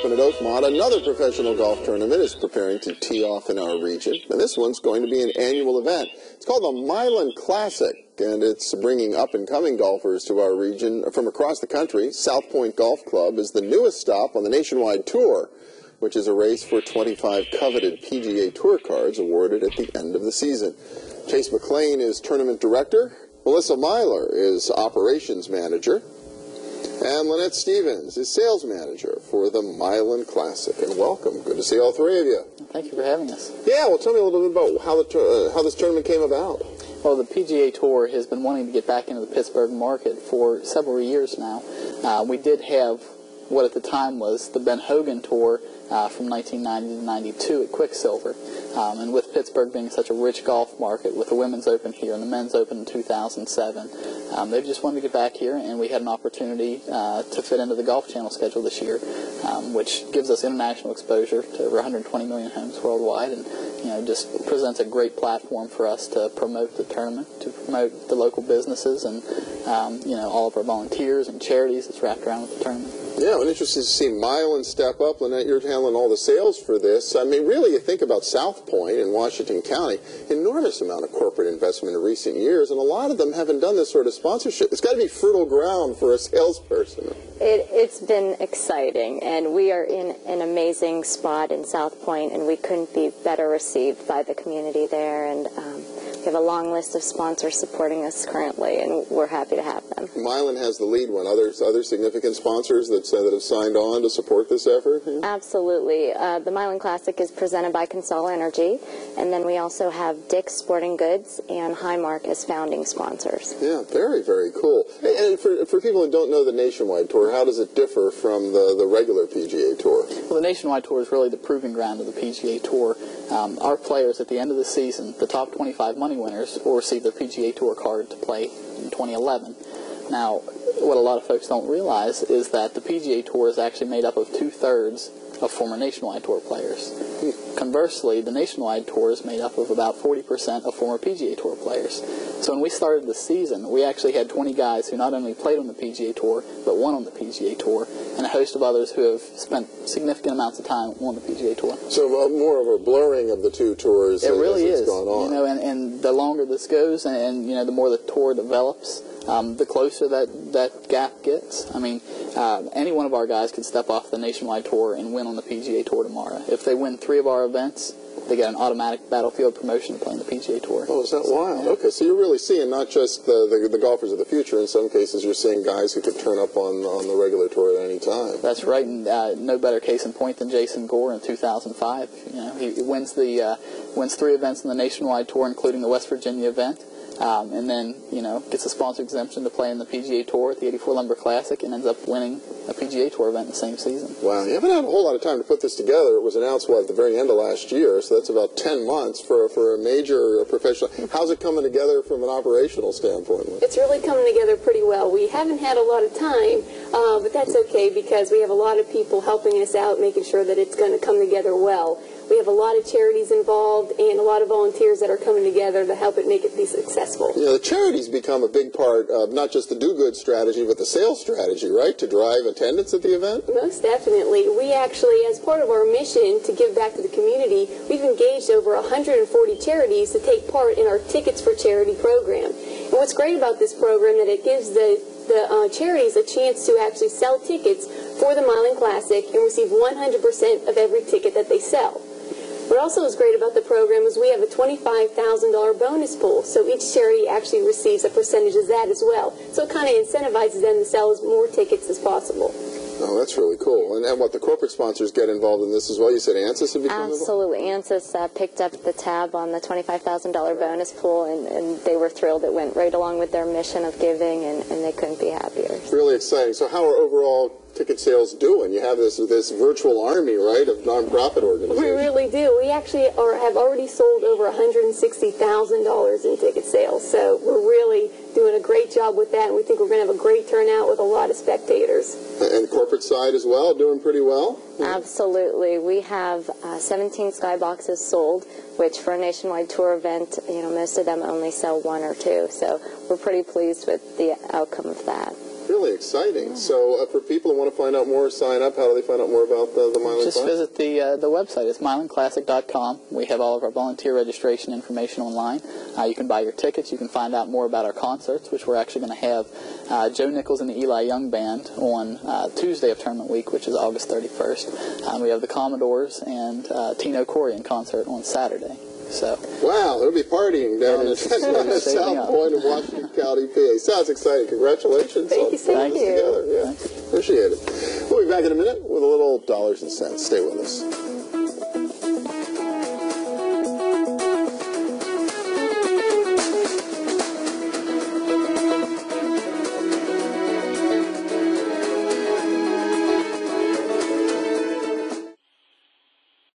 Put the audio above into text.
Open at Oakmont, another professional golf tournament is preparing to tee off in our region, and this one's going to be an annual event. It's called the Mylan Classic, and it's bringing up-and-coming golfers to our region from across the country. South Point Golf Club is the newest stop on the nationwide tour, which is a race for 25 coveted PGA Tour cards awarded at the end of the season. Chase McLean is tournament director, Melissa Myler is operations manager, and Lynette Stevens is sales manager for the Mylan Classic. And welcome. Good to see all three of you. Thank you for having us. Yeah, well, tell me a little bit about how this tournament came about. Well, the PGA Tour has been wanting to get back into the Pittsburgh market for several years now. We did have what at the time was the Ben Hogan Tour from 1990 to 92 at Quicksilver. And with Pittsburgh being such a rich golf market, with the Women's Open here and the Men's Open in 2007, they just wanted to get back here, and we had an opportunity to fit into the Golf Channel schedule this year, which gives us international exposure to over 120 million homes worldwide, and just presents a great platform for us to promote the tournament, to promote the local businesses, and all of our volunteers and charities that's wrapped around with the tournament. Yeah, I'm interested to see Mylan step up. Lynette, you're handling all the sales for this. I mean, really, you think about South Point in Washington County, enormous amount of corporate investment in recent years, and a lot of them haven't done this sort of sponsorship. It's got to be fertile ground for a salesperson. It's been exciting, and we are in an amazing spot in South Point, and we couldn't be better received by the community there, and we have a long list of sponsors supporting us currently, and we're happy to have them. Mylan has the lead one. Other significant sponsors that have signed on to support this effort? Yeah? Absolutely. The Mylan Classic is presented by CONSOL Energy, and then we also have Dick's Sporting Goods and Highmark as founding sponsors. Yeah, very, very cool. And for people who don't know the Nationwide Tour, how does it differ from the regular PGA Tour? Well, the Nationwide Tour is really the proving ground of the PGA Tour. Our players at the end of the season, the top 25 money winners, will receive their PGA Tour card to play in 2011. Now, what a lot of folks don't realize is that the PGA Tour is actually made up of 2/3 of former Nationwide Tour players. Conversely, the Nationwide Tour is made up of about 40% of former PGA Tour players. So when we started the season, we actually had 20 guys who not only played on the PGA Tour, but won on the PGA Tour, and a host of others who have spent significant amounts of time on the PGA Tour. So more of a blurring of the two tours. It really is. Gone on. And the longer this goes, and the more the tour develops, the closer that gap gets. I mean, any one of our guys could step off the Nationwide Tour and win on the PGA Tour tomorrow. If they win 3 of our events, they get an automatic battlefield promotion to play on the PGA Tour. Oh, is that wild? Okay, so you're really seeing not just the golfers of the future. In some cases, you're seeing guys who could turn up on the regular tour at any time. That's right, and no better case in point than Jason Gore in 2005. He wins 3 events in the Nationwide Tour, including the West Virginia event. And then, gets a sponsor exemption to play in the PGA Tour at the 84 Lumber Classic, and ends up winning a PGA Tour event in the same season. Wow, you haven't had a whole lot of time to put this together. It was announced, at the very end of last year, so that's about 10 months for a major professional. How's it coming together from an operational standpoint? It's really coming together pretty well. We haven't had a lot of time, but that's okay because we have a lot of people helping us out, making sure that it's going to come together well. We have a lot of charities involved and a lot of volunteers that are coming together to help it make it be successful. The charities become a big part of not just the do-good strategy, but the sales strategy, right, to drive attendance at the event? Most definitely. We actually, as part of our mission to give back to the community, we've engaged over 140 charities to take part in our Tickets for Charity program. And what's great about this program is that it gives the charities a chance to actually sell tickets for the Mylan Classic and receive 100% of every ticket that they sell. What also is great about the program is we have a $25,000 bonus pool, so each charity actually receives a percentage of that as well. So it kind of incentivizes them to sell as more tickets as possible. Oh, that's really cool. And what the corporate sponsors get involved in this as well? You said ANSYS would become involved? Absolutely. ANSYS picked up the tab on the $25,000 bonus pool, and they were thrilled. It went right along with their mission of giving, and they couldn't be happier. Really exciting. So how are overall ticket sales doing? You have this virtual army, right, of nonprofit organizations. We really do. We actually have already sold over $160,000 in ticket sales. So we're really doing a great job with that, and we think we're going to have a great turnout with a lot of spectators. And the corporate side as well, doing pretty well? Absolutely. We have 17 skyboxes sold, which for a nationwide tour event, most of them only sell 1 or 2. So we're pretty pleased with the outcome of that. Really exciting. So for people who want to find out more, sign up. How do they find out more about the Mylan Just Classic? visit the website. It's mylanclassic.com. We have all of our volunteer registration information online. You can buy your tickets. You can find out more about our concerts, which we're actually going to have Joe Nichols and the Eli Young Band on Tuesday of tournament week, which is August 31st. We have the Commodores and Tino Corey in concert on Saturday. So, wow, they'll be partying down at South Point of Washington County, PA. Sounds exciting. Congratulations. Thank you. Together. Yeah, appreciate it. We'll be back in a minute with a little dollars and cents. Stay with us.